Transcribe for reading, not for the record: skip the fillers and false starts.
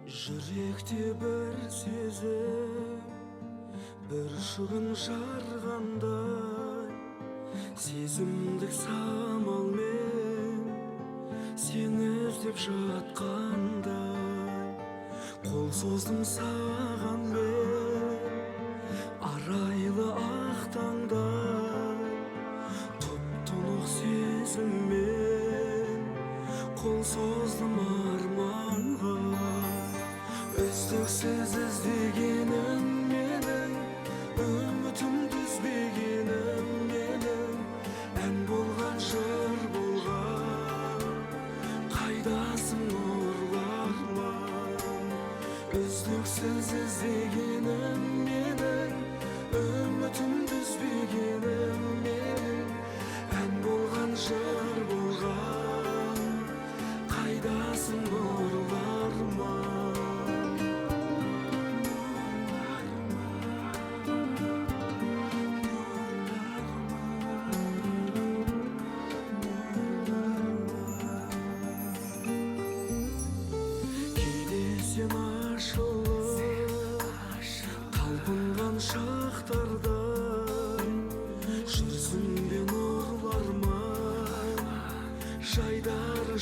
Жүректе бір сезім, бір шыбын жарғандай, сезімдік самалмен сені іздеп жатқандай. Қол создым саған мен арайлы ақ таңдай, тұп-тұнық сезіммен қол создым арманға. Үздіксіз іздегенім менің, үмітімді үзбегенім менің, ән болған жыр болған, қайдасың нұрларым. Үздіксіз іздегенім менің, үмітімді үзбегенім менің, ән болған жыр болған, қайдасың нұрларым. Сен ашылып талпынған шақтарда жүрсің бе нұрларыма, жайдары